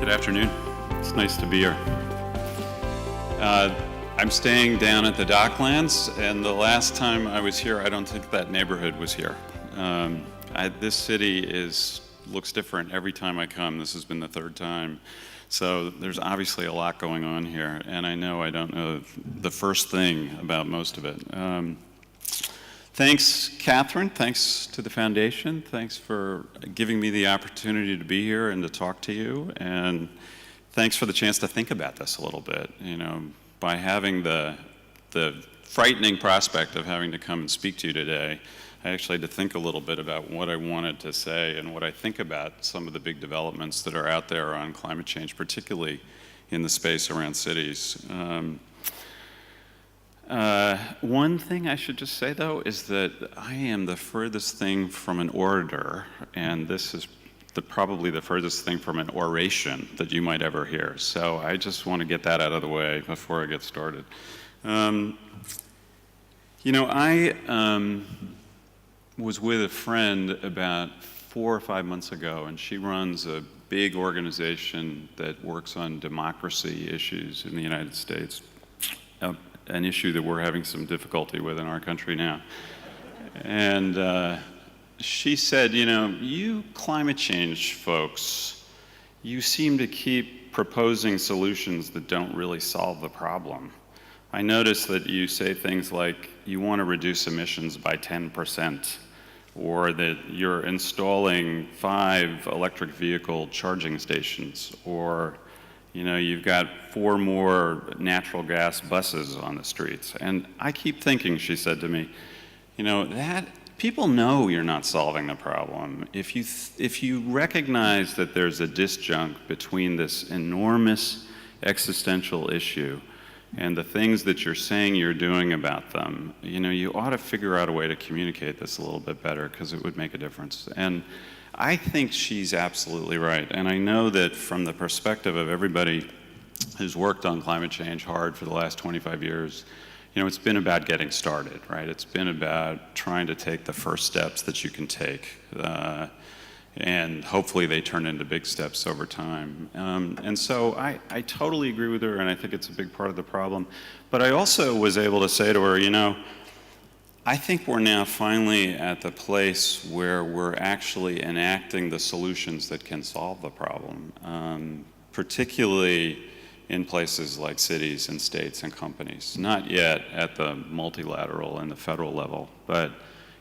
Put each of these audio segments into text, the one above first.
Good afternoon. It's nice to be here. I'm staying down at the Docklands, and the last time I was here, I don't think that neighborhood was here. This city looks different every time I come. This has been the third time. So there's obviously a lot going on here, and I know I don't know the first thing about most of it. Thanks, Catherine. Thanks to the foundation. Thanks for giving me the opportunity to be here and to talk to you. And thanks for the chance to think about this a little bit. You know, by having the frightening prospect of having to come and speak to you today, I actually had to think a little bit about what I wanted to say and what I think about some of the big developments that are out there on climate change, particularly in the space around cities. One thing I should just say, though, is that I am the furthest thing from an orator, and this is probably the furthest thing from an oration that you might ever hear. So I just want to get that out of the way before I get started. You know, I was with a friend about 4 or 5 months ago, and she runs a big organization that works on democracy issues in the United States. An issue that we're having some difficulty with in our country now. And she said, you know, you climate change folks, you seem to keep proposing solutions that don't really solve the problem. I noticed that you say things like you want to reduce emissions by 10%, or that you're installing 5 electric vehicle charging stations, or you know, you've got 4 more natural gas buses on the streets. And I keep thinking, she said to me, you know, that people know you're not solving the problem. If you recognize that there's a disjunct between this enormous existential issue and the things that you're saying you're doing about them, you know, you ought to figure out a way to communicate this a little bit better, because it would make a difference. And I think she's absolutely right. And I know that from the perspective of everybody who's worked on climate change hard for the last 25 years, you know, it's been about getting started, right? It's been about trying to take the first steps that you can take. And hopefully they turn into big steps over time. And so I totally agree with her, and I think it's a big part of the problem. But I also was able to say to her, you know, I think we're now finally at the place where we're actually enacting the solutions that can solve the problem, particularly in places like cities and states and companies. Not yet at the multilateral and the federal level, but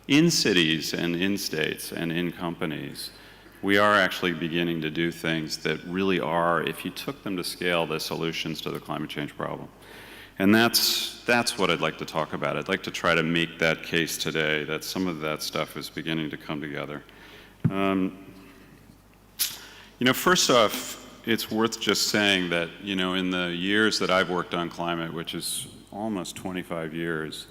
in cities and in states and in companies, we are actually beginning to do things that really are, if you took them to scale, the solutions to the climate change problem. And that's what I'd like to talk about. I'd like to try to make that case today, that some of that stuff is beginning to come together. You know, first off, it's worth just saying that, you know, in the years that I've worked on climate, which is almost 25 years,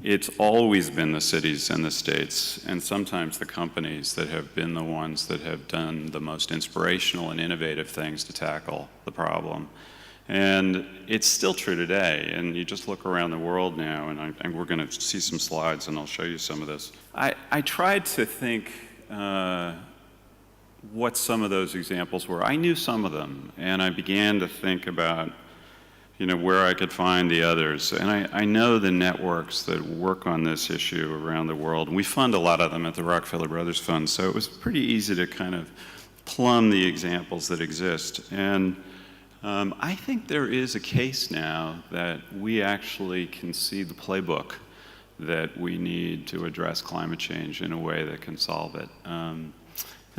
it's always been the cities and the states, and sometimes the companies, that have been the ones that have done the most inspirational and innovative things to tackle the problem. And it's still true today, and you just look around the world now, and we're going to see some slides, and I'll show you some of this. I tried to think what some of those examples were. I knew some of them, and I began to think about, you know, where I could find the others. And I know the networks that work on this issue around the world, and we fund a lot of them at the Rockefeller Brothers Fund, so it was pretty easy to kind of plumb the examples that exist. And I think there is a case now that we actually can see the playbook that we need to address climate change in a way that can solve it. And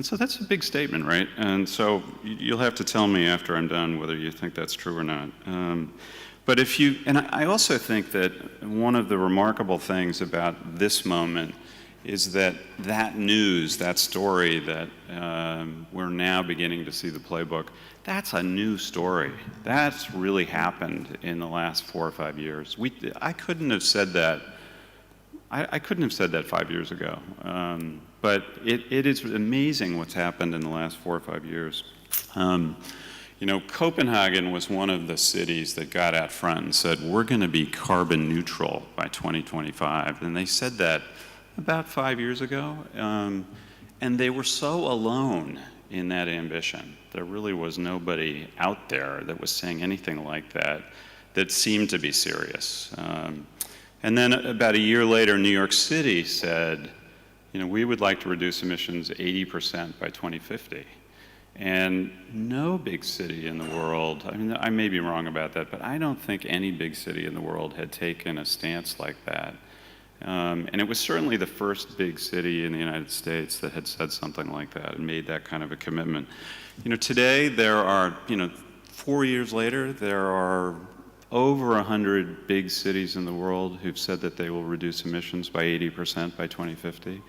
so that's a big statement, right? And so you'll have to tell me after I'm done whether you think that's true or not. But and I also think that one of the remarkable things about this moment is that news, that story that we're now beginning to see the playbook, that's a new story. That's really happened in the last 4 or 5 years. I couldn't have said that. I couldn't have said that 5 years ago. But it is amazing what's happened in the last 4 or 5 years. You know, Copenhagen was one of the cities that got out front and said, we're going to be carbon neutral by 2025. And they said that about 5 years ago. And they were so alone in that ambition. There really was nobody out there that was saying anything like that that seemed to be serious. And then about a year later, New York City said, we would like to reduce emissions 80% by 2050. And no big city in the world, I may be wrong about that, but I don't think any big city in the world had taken a stance like that. And it was certainly the first big city in the United States that had said something like that and made that kind of a commitment. Today there are, 4 years later, there are over 100 big cities in the world who've said that they will reduce emissions by 80% by 2050.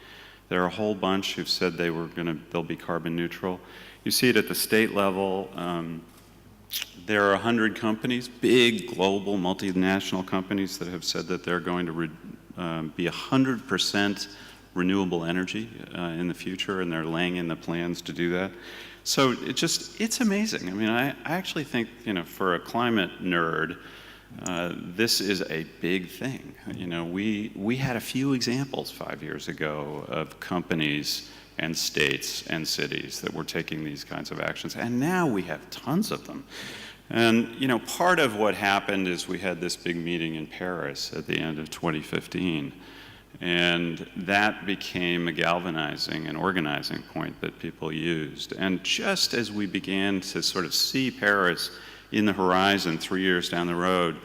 There are a whole bunch who've said they'll be carbon neutral. You see it at the state level. There are 100 companies, big global multinational companies, that have said that they're going to be 100% renewable energy in the future, and they're laying in the plans to do that. So it's amazing. I actually think, for a climate nerd, this is a big thing. We had a few examples 5 years ago of companies and states and cities that were taking these kinds of actions, and now we have tons of them. And part of what happened is we had this big meeting in Paris at the end of 2015, and that became a galvanizing and organizing point that people used. And just as we began to sort of see Paris in the horizon 3 years down the road,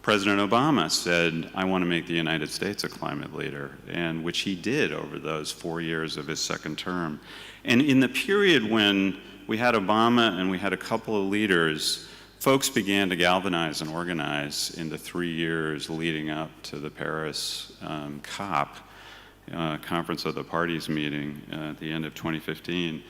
President Obama said, I want to make the United States a climate leader, and which he did over those 4 years of his second term. And in the period when we had Obama and we had a couple of leaders, folks began to galvanize and organize in the 3 years leading up to the Paris COP, Conference of the Parties meeting at the end of 2015.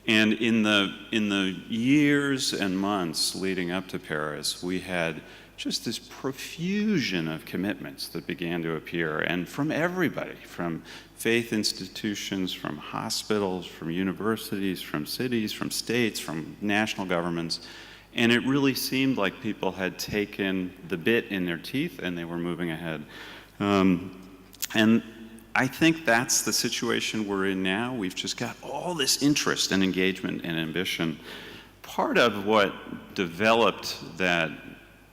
And in the years and months leading up to Paris, we had just this profusion of commitments that began to appear, and from everybody, from faith institutions, from hospitals, from universities, from cities, from states, from national governments. And it really seemed like people had taken the bit in their teeth and they were moving ahead. And I think that's the situation we're in now. We've just got all this interest and engagement and ambition. Part of what developed that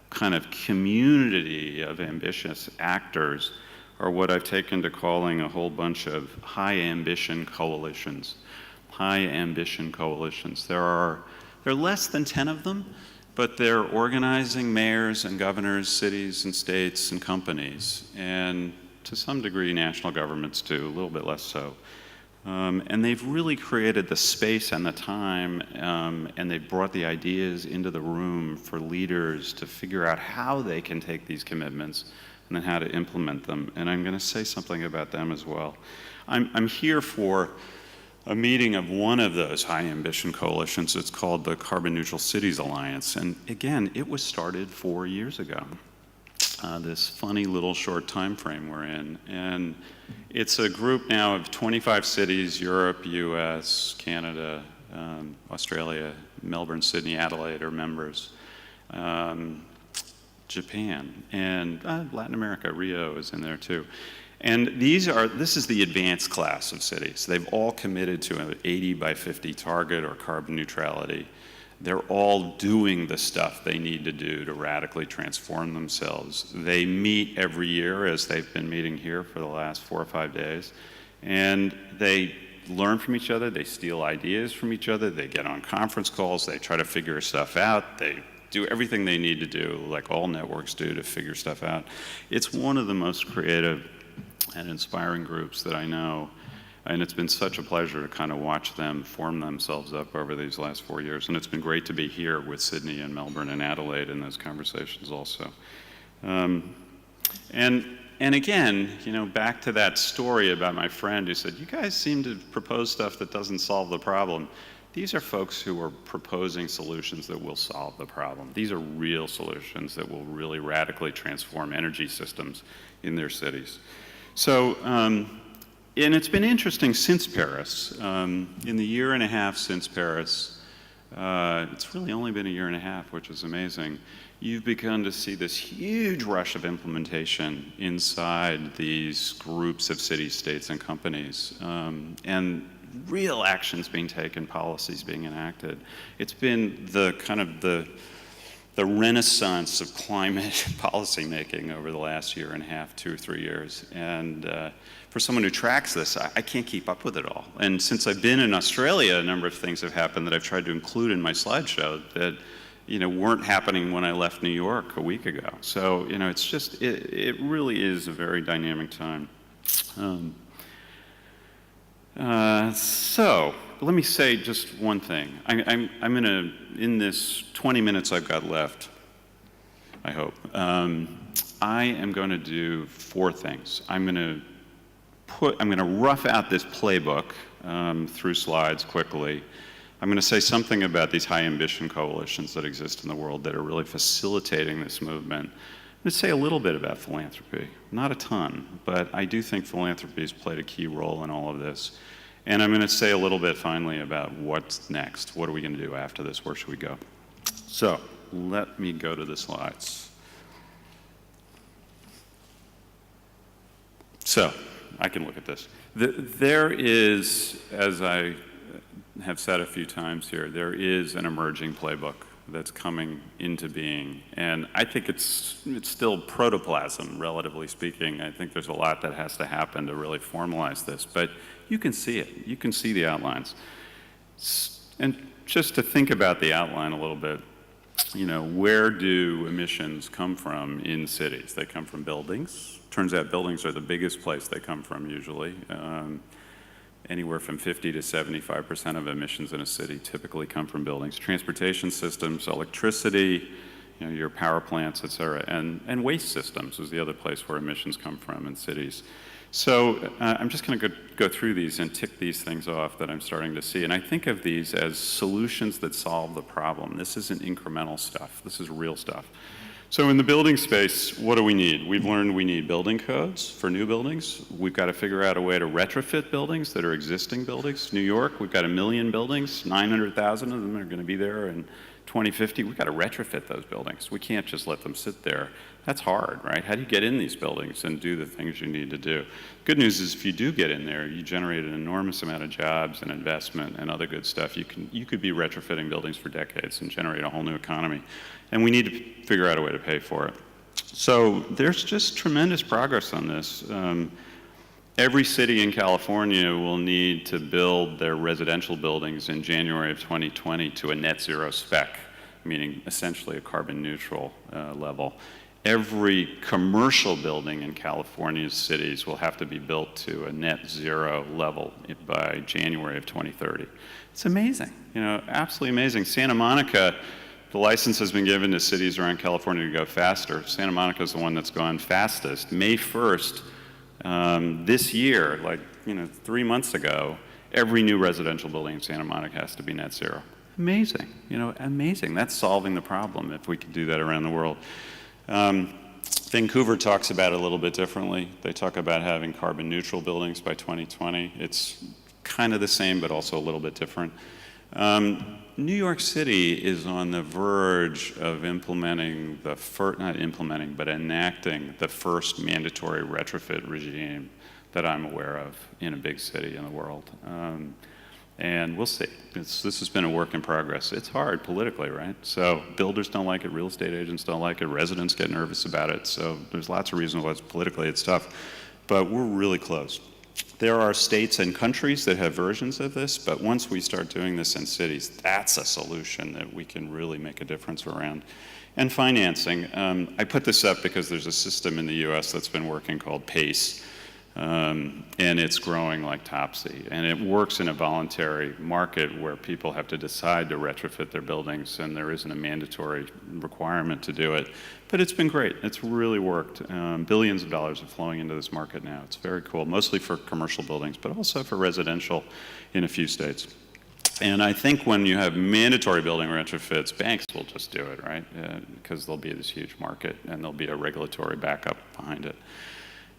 kind of community of ambitious actors are what I've taken to calling a whole bunch of high ambition coalitions. High ambition coalitions. There are less than 10 of them, but they're organizing mayors and governors, cities and states and companies, and to some degree national governments too, a little bit less so. And they've really created the space and the time, and they've brought the ideas into the room for leaders to figure out how they can take these commitments and then how to implement them. And I'm going to say something about them as well. I'm here for a meeting of one of those high ambition coalitions. It's called the Carbon Neutral Cities Alliance. And again, it was started 4 years ago. This funny little short time frame we're in. And it's a group now of 25 cities, Europe, US, Canada, Australia, Melbourne, Sydney, Adelaide are members. Japan, and Latin America, Rio is in there too. And this is the advanced class of cities. They've all committed to an 80 by 50 target or carbon neutrality. They're all doing the stuff they need to do to radically transform themselves. They meet every year, as they've been meeting here for the last 4 or 5 days, and they learn from each other, they steal ideas from each other, they get on conference calls, they try to figure stuff out, they do everything they need to do, like all networks do, to figure stuff out. It's one of the most creative and inspiring groups that I know. And it's been such a pleasure to kind of watch them form themselves up over these last 4 years. And it's been great to be here with Sydney and Melbourne and Adelaide in those conversations also. And again, back to that story about my friend who said, you guys seem to propose stuff that doesn't solve the problem. These are folks who are proposing solutions that will solve the problem. These are real solutions that will really radically transform energy systems in their cities. So, and it's been interesting since Paris. In the year and a half since Paris, it's really only been a year and a half, which is amazing. You've begun to see this huge rush of implementation inside these groups of cities, states, and companies. And real actions being taken, policies being enacted. It's been the kind of the renaissance of climate policy making over the last year and a half, 2 or 3 years. And for someone who tracks this, I can't keep up with it all. And since I've been in Australia, a number of things have happened that I've tried to include in my slideshow that weren't happening when I left New York a week ago. So, it's just, it really is a very dynamic time. So let me say just one thing. I'm going to, in this 20 minutes I've got left, I hope, I am going to do 4 things. I'm going to rough out this playbook through slides quickly. I'm going to say something about these high ambition coalitions that exist in the world that are really facilitating this movement. I'm going to say a little bit about philanthropy, not a ton, but I do think philanthropy has played a key role in all of this. And I'm going to say a little bit finally about what's next. What are we going to do after this? Where should we go? So let me go to the slides. So I can look at this. There is, as I have said a few times here, there is an emerging playbook that's coming into being. And I think it's still protoplasm, relatively speaking. I think there's a lot that has to happen to really formalize this. But you can see it. You can see the outlines. And just to think about the outline a little bit, where do emissions come from in cities? They come from buildings. Turns out buildings are the biggest place they come from usually. Anywhere from 50 to 75% of emissions in a city typically come from buildings. Transportation systems, electricity, your power plants, et cetera, and waste systems is the other place where emissions come from in cities. So I'm just going to go through these and tick these things off that I'm starting to see. And I think of these as solutions that solve the problem. This isn't incremental stuff. This is real stuff. So in the building space, what do we need? We've learned we need building codes for new buildings. We've got to figure out a way to retrofit buildings that are existing buildings. New York, we've got 1 million buildings. 900,000 of them are going to be there in 2050. We've got to retrofit those buildings. We can't just let them sit there. That's hard, right? How do you get in these buildings and do the things you need to do? Good news is if you do get in there, you generate an enormous amount of jobs and investment and other good stuff. You could be retrofitting buildings for decades and generate a whole new economy. And we need to figure out a way to pay for it. So there's just tremendous progress on this. Every city in California will need to build their residential buildings in January of 2020 to a net zero spec, meaning essentially a carbon neutral level. Every commercial building in California's cities will have to be built to a net zero level by January of 2030. It's amazing, absolutely amazing. Santa Monica, the license has been given to cities around California to go faster. Santa Monica is the one that's gone fastest. May 1st, this year, 3 months ago, every new residential building in Santa Monica has to be net zero. Amazing, amazing. That's solving the problem if we could do that around the world. Vancouver talks about it a little bit differently. They talk about having carbon neutral buildings by 2020. It's kind of the same, but also a little bit different. New York City is on the verge of enacting the first mandatory retrofit regime that I'm aware of in a big city in the world. And we'll see. This has been a work in progress. It's hard politically, right? So builders don't like it, real estate agents don't like it, residents get nervous about it. So there's lots of reasons why politically it's tough. But we're really close. There are states and countries that have versions of this, but once we start doing this in cities, that's a solution that we can really make a difference around. And financing. I put this up because there's a system in the US that's been working called PACE. And it's growing like topsy. And it works in a voluntary market where people have to decide to retrofit their buildings, and there isn't a mandatory requirement to do it. But it's been great. It's really worked. Billions of dollars are flowing into this market now. It's very cool, mostly for commercial buildings, but also for residential in a few states. And I think when you have mandatory building retrofits, banks will just do it, right? Because there'll be this huge market, and there'll be a regulatory backup behind it.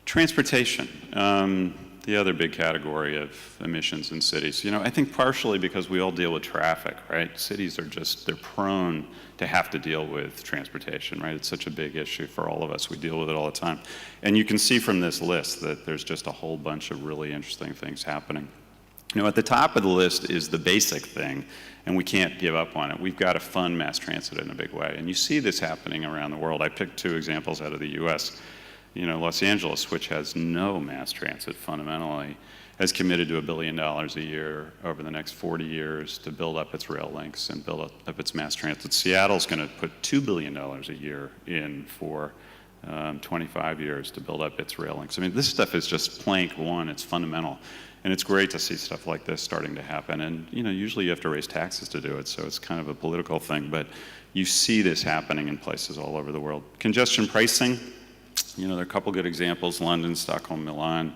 Transportation, the other big category of emissions in cities. I think partially because we all deal with traffic, right? Cities are they're prone to have to deal with transportation, right? It's such a big issue for all of us. We deal with it all the time. And you can see from this list that there's just a whole bunch of really interesting things happening. At the top of the list is the basic thing, and we can't give up on it. We've got to fund mass transit in a big way. And you see this happening around the world. I picked 2 examples out of the US. Los Angeles, which has no mass transit fundamentally, has committed to $1 billion a year over the next 40 years to build up its rail links and build up its mass transit. Seattle's going to put $2 billion a year in for 25 years to build up its rail links. I mean, this stuff is just plank one. It's fundamental. And it's great to see stuff like this starting to happen. And, usually you have to raise taxes to do it, so it's kind of a political thing. But you see this happening in places all over the world. Congestion pricing, there are a couple good examples, London, Stockholm, Milan,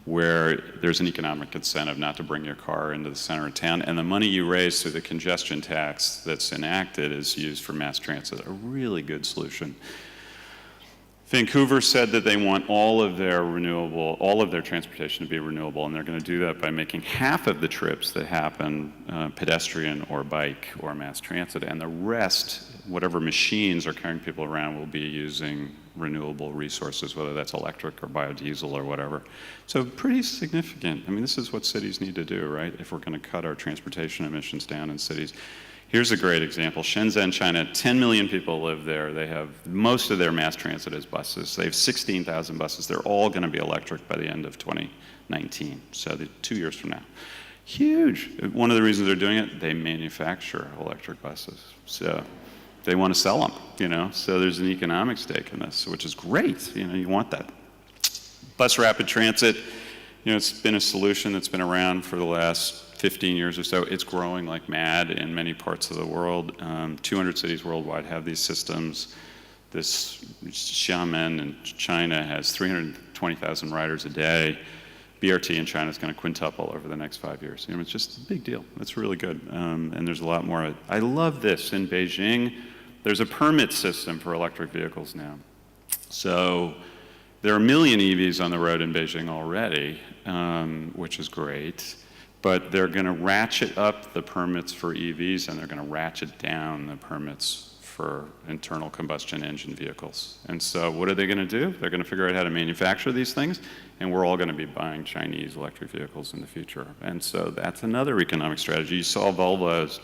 where there's an economic incentive not to bring your car into the center of town. And the money you raise through the congestion tax that's enacted is used for mass transit, a really good solution. Vancouver said that they want all of their transportation to be renewable, and they're going to do that by making half of the trips that happen pedestrian or bike or mass transit, and the rest, whatever machines are carrying people around, will be using renewable resources, whether that's electric or biodiesel or whatever. So pretty significant. I mean, this is what cities need to do, right, if we're going to cut our transportation emissions down in cities. Here's a great example. Shenzhen, China, 10 million people live there. They have, most of their mass transit is buses. They have 16,000 buses. They're all going to be electric by the end of 2019, so 2 years from now. Huge. One of the reasons they're doing it, they manufacture electric buses. So they want to sell them, So there's an economic stake in this, which is great. You want that. Bus rapid transit, it's been a solution that's been around for the last 15 years or so. It's growing like mad in many parts of the world. 200 cities worldwide have these systems. This Xiamen in China has 320,000 riders a day. BRT in China is going to quintuple over the next 5 years. It's just a big deal. It's really good. And there's a lot more. I love this. In Beijing, there's a permit system for electric vehicles now. So there are 1 million EVs on the road in Beijing already, which is great. But they're going to ratchet up the permits for EVs, and they're going to ratchet down the permits for internal combustion engine vehicles. And so what are they going to do? They're going to figure out how to manufacture these things, and we're all going to be buying Chinese electric vehicles in the future. And so that's another economic strategy. You saw Volvo's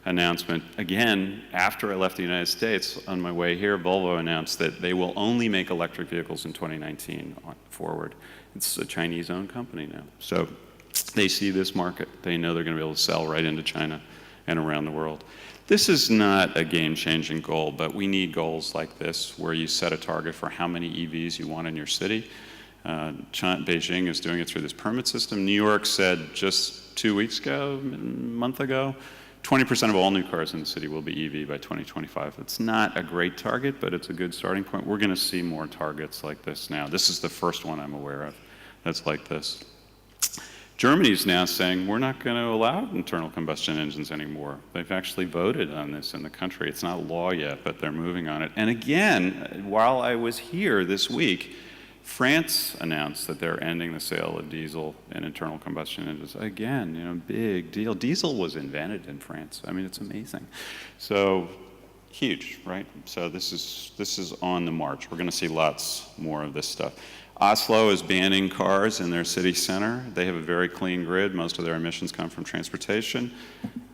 announcement. Again, after I left the United States, on my way here, Volvo announced that they will only make electric vehicles in 2019 forward. It's a Chinese-owned company now. So they see this market. They know they're going to be able to sell right into China and around the world. This is not a game-changing goal, but we need goals like this where you set a target for how many EVs you want in your city. Beijing is doing it through this permit system. New York said just 2 weeks ago, a month ago, 20% of all new cars in the city will be EV by 2025. It's not a great target, but it's a good starting point. We're going to see more targets like this now. This is the first one I'm aware of that's like this. Germany's now saying we're not going to allow internal combustion engines anymore. They've actually voted on this in the country. It's not law yet, but they're moving on it. And again, while I was here this week, France announced that they're ending the sale of diesel and internal combustion engines. Again, big deal. Diesel was invented in France. I mean, it's amazing. So huge, right? So this is on the march. We're going to see lots more of this stuff. Oslo is banning cars in their city center. They have a very clean grid. Most of their emissions come from transportation.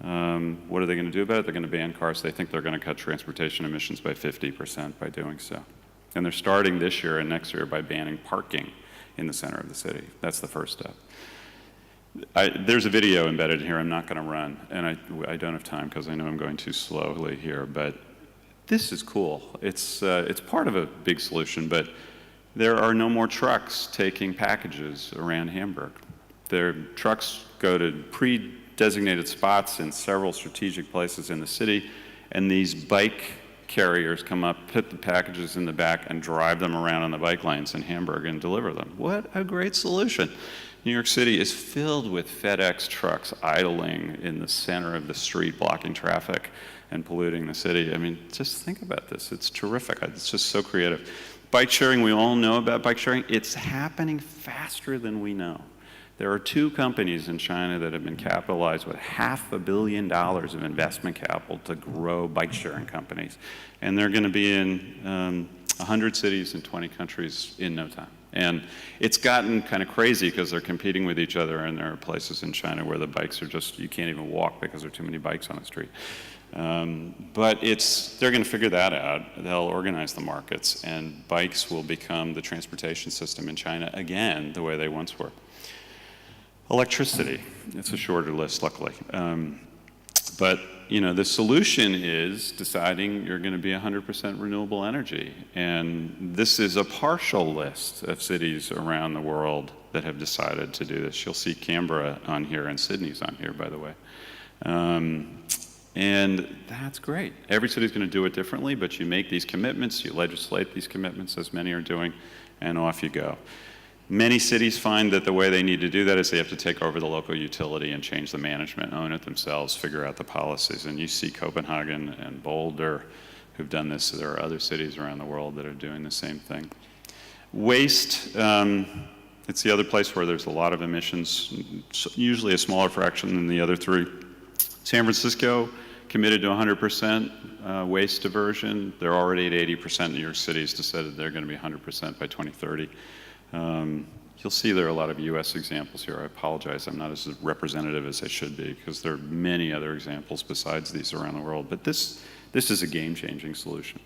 What are they going to do about it? They're going to ban cars. They think they're going to cut transportation emissions by 50% by doing so. And they're starting this year and next year by banning parking in the center of the city. That's the first step. There's a video embedded here I'm not going to run, and I don't have time because I know I'm going too slowly here, but this is cool. It's part of a big solution, but there are no more trucks taking packages around Hamburg. Their trucks go to pre-designated spots in several strategic places in the city, and these bike carriers come up, put the packages in the back, and drive them around on the bike lanes in Hamburg and deliver them. What a great solution. New York City is filled with FedEx trucks idling in the center of the street, blocking traffic and polluting the city. I mean, just think about this. It's terrific. It's just so creative. Bike sharing, we all know about bike sharing. It's happening faster than we know. There are 2 companies in China that have been capitalized with $500 million of investment capital to grow bike sharing companies. And they're going to be in 100 cities in 20 countries in no time. And it's gotten kind of crazy because they're competing with each other, and there are places in China where the bikes are just, you can't even walk because there are too many bikes on the street. But they're going to figure that out. They'll organize the markets, and bikes will become the transportation system in China again, the way they once were. Electricity, it's a shorter list, luckily. But the solution is deciding you're going to be 100% renewable energy. And this is a partial list of cities around the world that have decided to do this. You'll see Canberra on here, and Sydney's on here, by the way. And that's great. Every city's going to do it differently, but you make these commitments, you legislate these commitments, as many are doing, and off you go. Many cities find that the way they need to do that is they have to take over the local utility and change the management, own it themselves, figure out the policies. And you see Copenhagen and Boulder who've done this. There are other cities around the world that are doing the same thing. Waste, it's the other place where there's a lot of emissions, usually a smaller fraction than the other three. San Francisco committed to 100% waste diversion. They're already at 80%. New York City's decided they're going to be 100% by 2030. You'll see there are a lot of US examples here. I apologize, I'm not as representative as I should be, because there are many other examples besides these around the world. But this is a game-changing solution.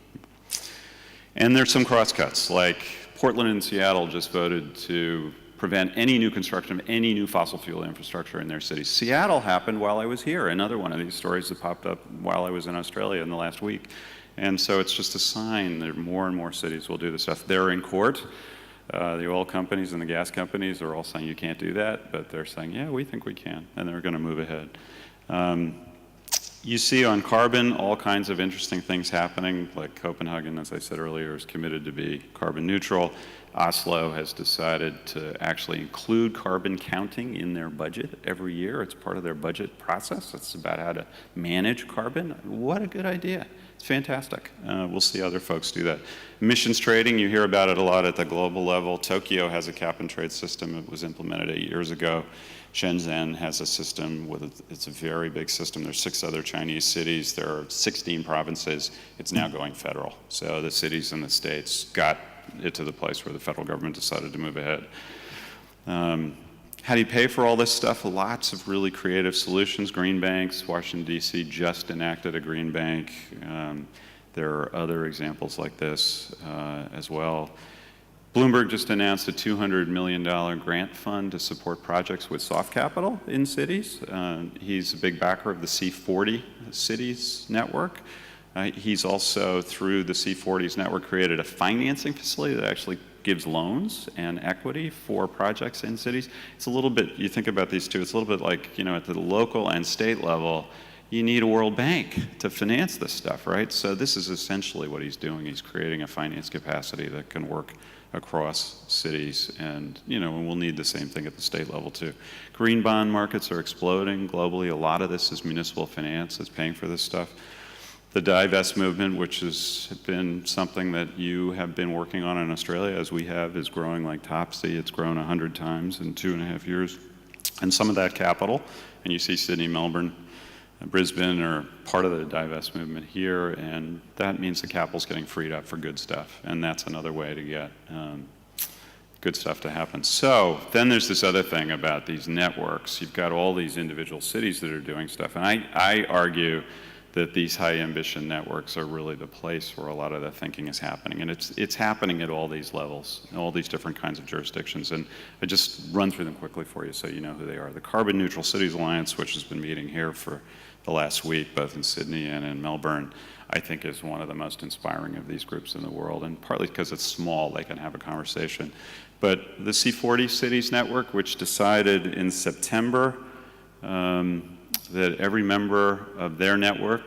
And there's some crosscuts, like Portland and Seattle just voted to prevent any new construction of any new fossil fuel infrastructure in their cities. Seattle happened while I was here, another one of these stories that popped up while I was in Australia in the last week. And so it's just a sign that more and more cities will do this stuff. They're in court. The oil companies and the gas companies are all saying you can't do that, but they're saying, yeah, we think we can, and they're going to move ahead. You see on carbon all kinds of interesting things happening, like Copenhagen, as I said earlier, is committed to be carbon neutral. Oslo has decided to actually include carbon counting in their budget every year. It's part of their budget process. It's about how to manage carbon. What a good idea. It's fantastic. We'll see other folks do that. Emissions trading, you hear about it a lot at the global level. Tokyo has a cap and trade system. It was implemented 8 years ago. Shenzhen has a system it's a very big system. There's 6 other Chinese cities. There are 16 provinces. It's now going federal. So the cities and the states got it to the place where the federal government decided to move ahead. How do you pay for all this stuff? Lots of really creative solutions. Green banks, Washington, D.C. just enacted a green bank. There are other examples like this as well. Bloomberg just announced a $200 million grant fund to support projects with soft capital in cities. He's a big backer of the C40 cities network. He's also, through the C40s network, created a financing facility that actually gives loans and equity for projects in cities. It's a little bit, you think about these two, it's a little bit like, at the local and state level, you need a World Bank to finance this stuff, right? So this is essentially what he's doing. He's creating a finance capacity that can work across cities, and we'll need the same thing at the state level too. Green bond markets are exploding globally. A lot of this is municipal finance that's paying for this stuff. The divest movement, which has been something that you have been working on in Australia, as we have, is growing like topsy. It's grown 100 times in 2.5 years. And some of that capital, and you see Sydney, Melbourne, Brisbane are part of the divest movement here, and that means the capital's getting freed up for good stuff, and that's another way to get good stuff to happen. So then there's this other thing about these networks. You've got all these individual cities that are doing stuff, and I argue that these high ambition networks are really the place where a lot of the thinking is happening. And it's happening at all these levels, all these different kinds of jurisdictions. And I just run through them quickly for you so you know who they are. The Carbon Neutral Cities Alliance, which has been meeting here for the last week, both in Sydney and in Melbourne, I think is one of the most inspiring of these groups in the world. And partly because it's small, they can have a conversation. But the C40 Cities Network, which decided in September, that every member of their network,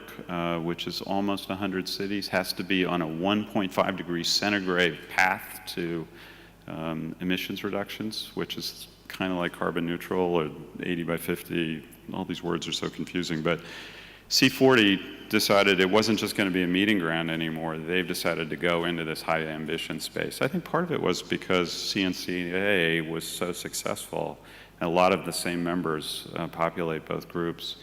which is almost 100 cities, has to be on a 1.5 degrees centigrade path to emissions reductions, which is kind of like carbon neutral or 80 by 50. All these words are so confusing. But C40 decided it wasn't just going to be a meeting ground anymore. They've decided to go into this high ambition space. I think part of it was because CNCA was so successful. A lot of the same members populate both groups.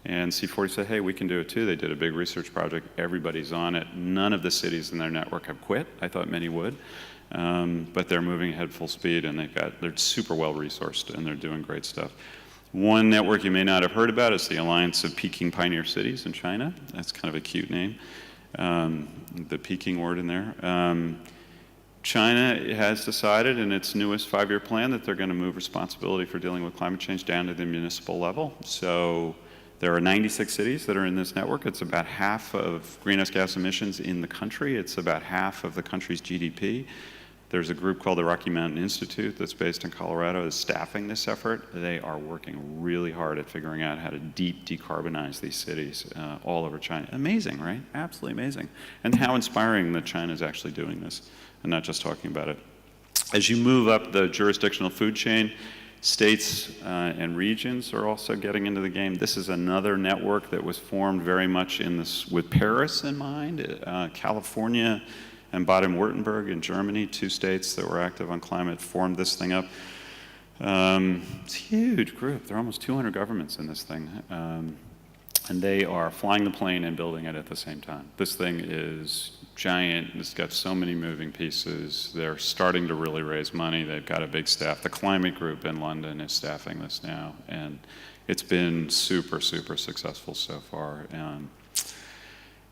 And C40 said, hey, we can do it too. They did a big research project. Everybody's on it. None of the cities in their network have quit. I thought many would. But they're moving ahead full speed, and they're super well resourced, and they're doing great stuff. One network you may not have heard about is the Alliance of Peking Pioneer Cities in China. That's kind of a cute name, the Peking word in there. China has decided in its newest 5-year plan that they're going to move responsibility for dealing with climate change down to the municipal level. So there are 96 cities that are in this network. It's about half of greenhouse gas emissions in the country. It's about half of the country's GDP. There's a group called the Rocky Mountain Institute that's based in Colorado that's staffing this effort. They are working really hard at figuring out how to decarbonize these cities all over China. Amazing, right? Absolutely amazing. And how inspiring that China is actually doing this and not just talking about it. As you move up the jurisdictional food chain, states and regions are also getting into the game. This is another network that was formed very much with Paris in mind. California and Baden-Württemberg in Germany, 2 states that were active on climate, formed this thing up. It's a huge group. There are almost 200 governments in this thing. And they are flying the plane and building it at the same time. This thing is giant. It's got so many moving pieces. They're starting to really raise money. They've got a big staff. The climate group in London is staffing this now. And it's been super, super successful so far.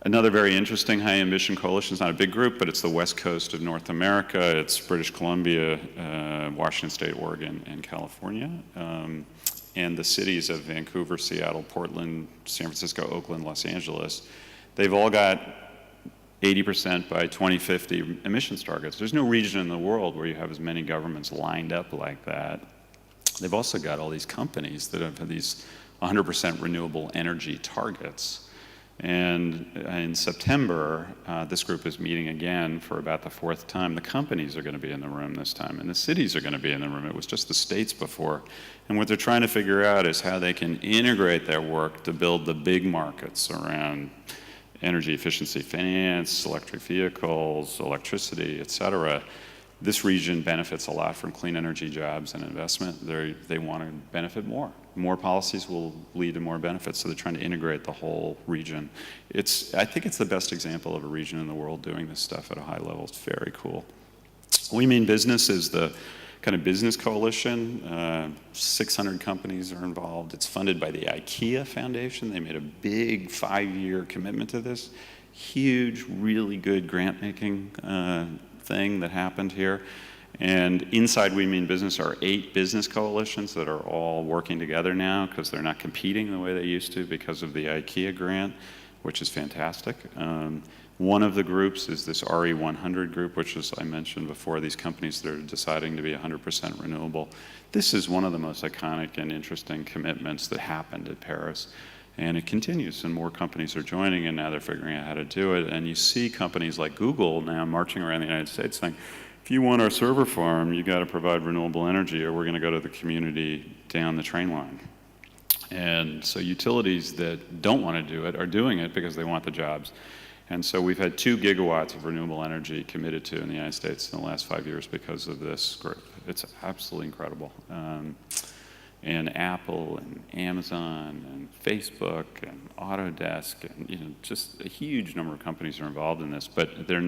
Another very interesting high ambition coalition is not a big group, but it's the west coast of North America. It's British Columbia, Washington State, Oregon, and California. And the cities of Vancouver, Seattle, Portland, San Francisco, Oakland, Los Angeles, they've all got 80% by 2050 emissions targets. There's no region in the world where you have as many governments lined up like that. They've also got all these companies that have these 100% renewable energy targets. And in September, this group is meeting again for about the 4th time. The companies are going to be in the room this time, and the cities are going to be in the room. It was just the states before. And what they're trying to figure out is how they can integrate their work to build the big markets around energy efficiency finance, electric vehicles, electricity, et cetera. This region benefits a lot from clean energy jobs and investment. They want to benefit more. More policies will lead to more benefits, so they're trying to integrate the whole region. I think it's the best example of a region in the world doing this stuff at a high level. It's very cool. We Mean Business is the kind of business coalition. 600 companies are involved. It's funded by the IKEA Foundation. They made a big 5-year commitment to this. Huge, really good grant-making thing that happened here. And inside We Mean Business are 8 business coalitions that are all working together now because they're not competing the way they used to because of the IKEA grant, which is fantastic. One of the groups is this RE100 group, which is, I mentioned before, these companies that are deciding to be 100% renewable. This is one of the most iconic and interesting commitments that happened at Paris. And it continues, and more companies are joining, and now they're figuring out how to do it. And you see companies like Google now marching around the United States saying, if you want our server farm, you got to provide renewable energy, or we're going to go to the community down the train line. And so utilities that don't want to do it are doing it because they want the jobs. And so we've had 2 gigawatts of renewable energy committed to in the United States in the last 5 years because of this group. It's absolutely incredible. And Apple and Amazon and Facebook and Autodesk and just a huge number of companies are involved in this, but they're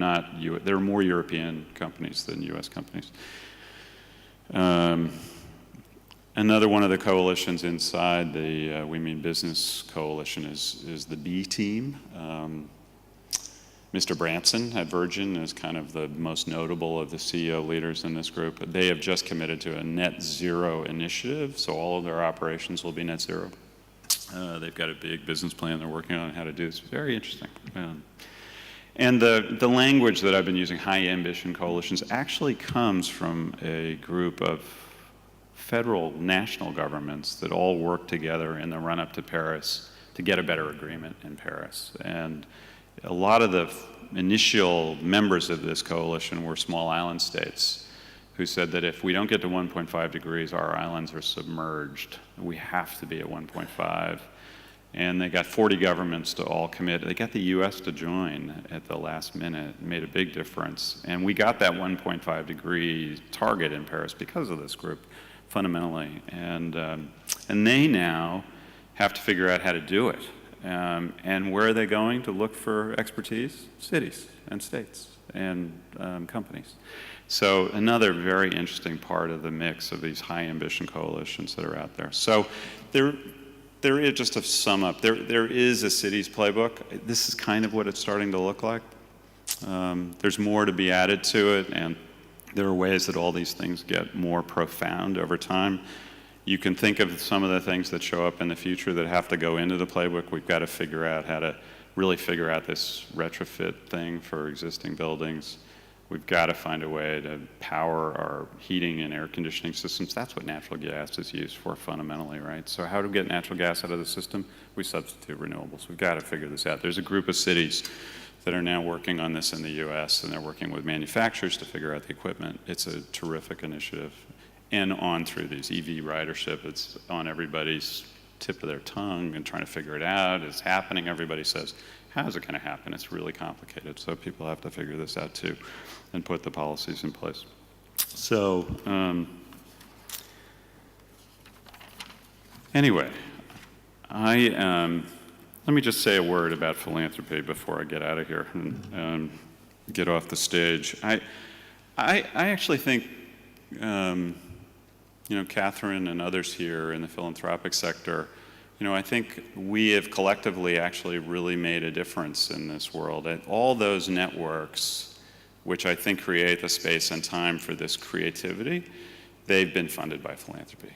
more European companies than U.S. companies. Another one of the coalitions inside the We Mean Business coalition is the B team. Mr. Branson at Virgin is kind of the most notable of the CEO leaders in this group. They have just committed to a net zero initiative, so all of their operations will be net zero. They've got a big business plan they're working on how to do this. Very interesting. And the language that I've been using, high ambition coalitions, actually comes from a group of federal national governments that all work together in the run-up to Paris to get a better agreement in Paris. And a lot of the initial members of this coalition were small island states who said that if we don't get to 1.5 degrees, our islands are submerged. We have to be at 1.5. And they got 40 governments to all commit. They got the US to join at the last minute. It made a big difference. And we got that 1.5 degree target in Paris because of this group, fundamentally. And they now have to figure out how to do it. And where are they going to look for expertise? Cities and states and companies. So another very interesting part of the mix of these high ambition coalitions that are out there. So there is, just to sum up, there is a cities playbook. This is kind of what it's starting to look like. There's more to be added to it, and there are ways that all these things get more profound over time. You can think of some of the things that show up in the future that have to go into the playbook. We've got to figure out how to really figure out this retrofit thing for existing buildings. We've got to find a way to power our heating and air conditioning systems. That's what natural gas is used for fundamentally, right? So how to get natural gas out of the system? We substitute renewables. We've got to figure this out. There's a group of cities that are now working on this in the US, and they're working with manufacturers to figure out the equipment. It's a terrific initiative. And on through these EV ridership, it's on everybody's tip of their tongue and trying to figure it out. It's happening. Everybody says, how is it going to happen? It's really complicated. So people have to figure this out too and put the policies in place. So anyway, let me just say a word about philanthropy before I get out of here and get off the stage. I actually think Catherine and others here in the philanthropic sector, I think we have collectively actually really made a difference in this world. And all those networks, which I think create the space and time for this creativity, they've been funded by philanthropy.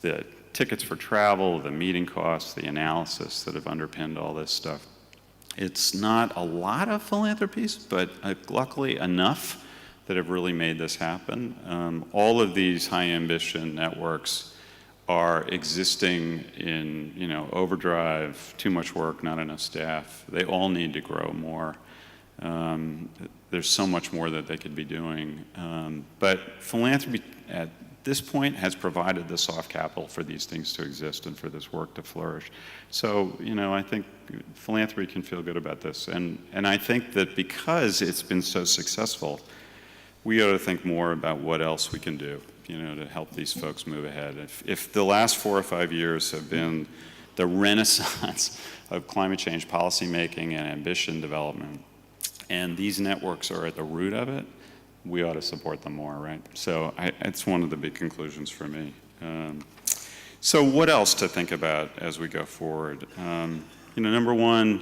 The tickets for travel, the meeting costs, the analysis that have underpinned all this stuff. It's not a lot of philanthropies, but luckily enough that have really made this happen. All of these high ambition networks are existing in, overdrive, too much work, not enough staff. They all need to grow more. There's so much more that they could be doing. But philanthropy at this point has provided the soft capital for these things to exist and for this work to flourish. So, I think philanthropy can feel good about this. And I think that because it's been so successful, we ought to think more about what else we can do, to help these folks move ahead. If the last 4 or 5 years have been the renaissance of climate change policymaking and ambition development, and these networks are at the root of it, we ought to support them more, right? So it's one of the big conclusions for me. So what else to think about as we go forward? Number one,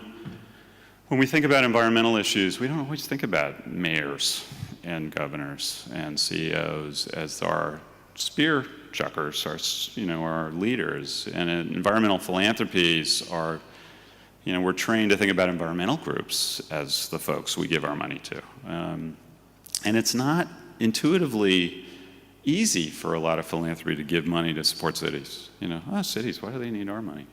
when we think about environmental issues, we don't always think about mayors and governors and CEOs as our spear chuckers, our leaders. And environmental philanthropies are, we're trained to think about environmental groups as the folks we give our money to. And it's not intuitively easy for a lot of philanthropy to give money to support cities. Cities, why do they need our money?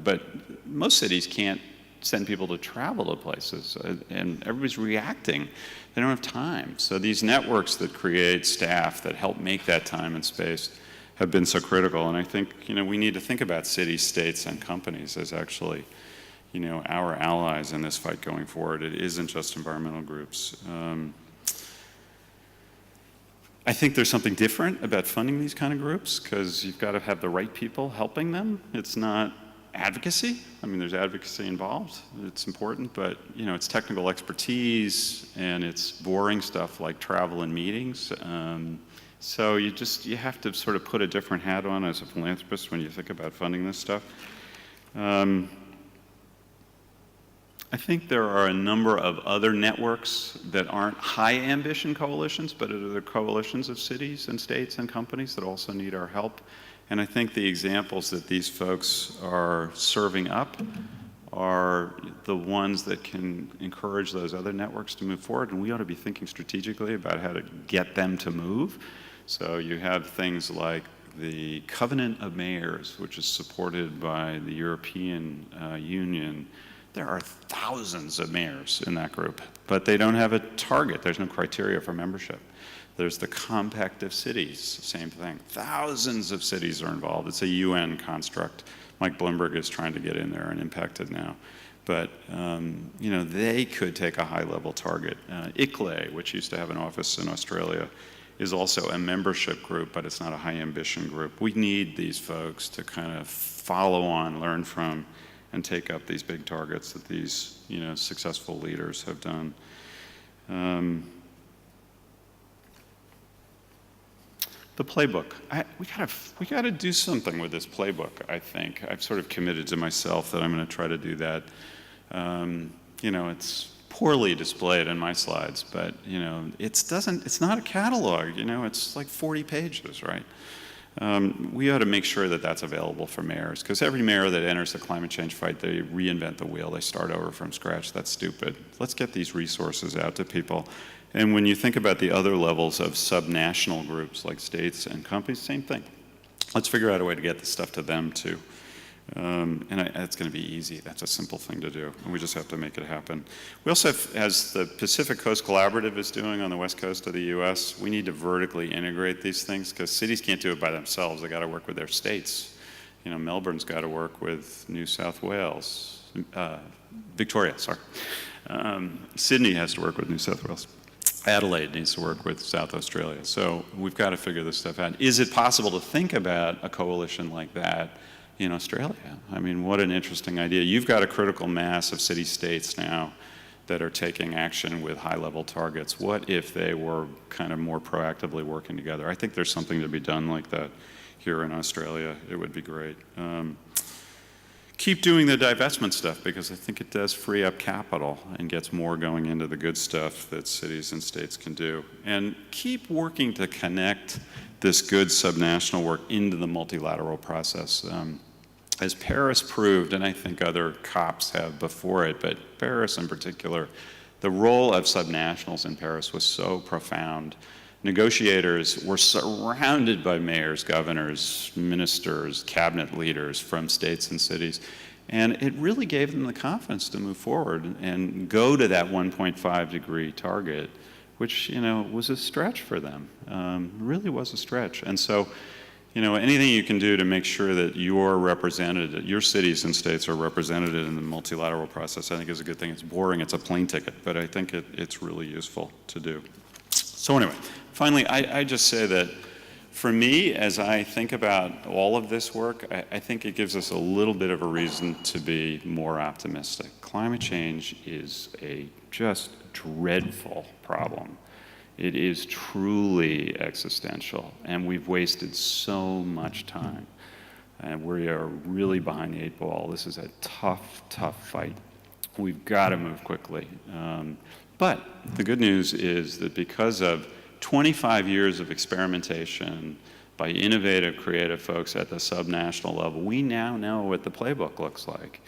But most cities can't send people to travel to places, and everybody's reacting. They don't have time. So these networks that create staff that help make that time and space have been so critical. And I think, we need to think about cities, states, and companies as actually, our allies in this fight going forward. It isn't just environmental groups. I think there's something different about funding these kind of groups because you've got to have the right people helping them. It's not advocacy. There's advocacy involved. It's important, but it's technical expertise and it's boring stuff like travel and meetings. So you have to sort of put a different hat on as a philanthropist when you think about funding this stuff. I think there are a number of other networks that aren't high ambition coalitions, but are the coalitions of cities and states and companies that also need our help. And I think the examples that these folks are serving up are the ones that can encourage those other networks to move forward. And we ought to be thinking strategically about how to get them to move. So you have things like the Covenant of Mayors, which is supported by the European Union. There are thousands of mayors in that group, but they don't have a target. There's no criteria for membership. There's the Compact of Cities, same thing. Thousands of cities are involved. It's a UN construct. Mike Bloomberg is trying to get in there and impact it now. But, they could take a high-level target. ICLE, which used to have an office in Australia, is also a membership group, but it's not a high ambition group. We need these folks to kind of follow on, learn from, and take up these big targets that these, successful leaders have done. The playbook. We gotta do something with this playbook, I think. I've sort of committed to myself that I'm gonna try to do that. It's poorly displayed in my slides, but it's not a catalog, it's like 40 pages, right? We ought to make sure that that's available for mayors, because every mayor that enters the climate change fight, they reinvent the wheel, they start over from scratch. That's stupid. Let's get these resources out to people. And when you think about the other levels of subnational groups like states and companies, same thing. Let's figure out a way to get this stuff to them too. It's going to be easy. That's a simple thing to do, and we just have to make it happen. We also have, as the Pacific Coast Collaborative is doing on the west coast of the U.S., we need to vertically integrate these things, because cities can't do it by themselves. They got to work with their states. Melbourne's got to work with New South Wales, Victoria, sorry. Sydney has to work with New South Wales. Adelaide needs to work with South Australia. So we've got to figure this stuff out. Is it possible to think about a coalition like that in Australia? I mean, what an interesting idea. You've got a critical mass of city-states now that are taking action with high-level targets. What if they were kind of more proactively working together? I think there's something to be done like that here in Australia. It would be great. Keep doing the divestment stuff, because I think it does free up capital and gets more going into the good stuff that cities and states can do. And keep working to connect this good subnational work into the multilateral process. As Paris proved, and I think other COPs have before it, but Paris in particular, the role of subnationals in Paris was so profound. Negotiators were surrounded by mayors, governors, ministers, cabinet leaders from states and cities. And it really gave them the confidence to move forward and go to that 1.5 degree target, which, was a stretch for them. Really was a stretch. And so, anything you can do to make sure that you're represented, your cities and states are represented in the multilateral process, I think is a good thing. It's boring, it's a plane ticket, but I think it's really useful to do. So anyway, finally, I just say that for me, as I think about all of this work, I think it gives us a little bit of a reason to be more optimistic. Climate change is a just dreadful problem. It is truly existential, and we've wasted so much time. And we are really behind the eight ball. This is a tough, tough fight. We've got to move quickly. But the good news is that because of 25 years of experimentation by innovative, creative folks at the subnational level, we now know what the playbook looks like.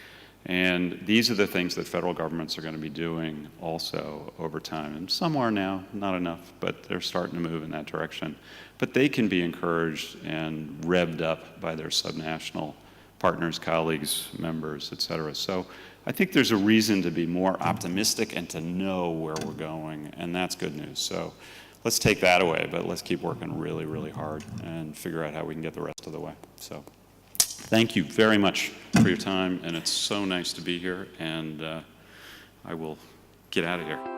And these are the things that federal governments are going to be doing also over time. And some are now, not enough, but they're starting to move in that direction. But they can be encouraged and revved up by their subnational partners, colleagues, members, et cetera. So I think there's a reason to be more optimistic and to know where we're going, and that's good news. So let's take that away, but let's keep working really, really hard and figure out how we can get the rest of the way. So thank you very much for your time, and it's so nice to be here, and I will get out of here.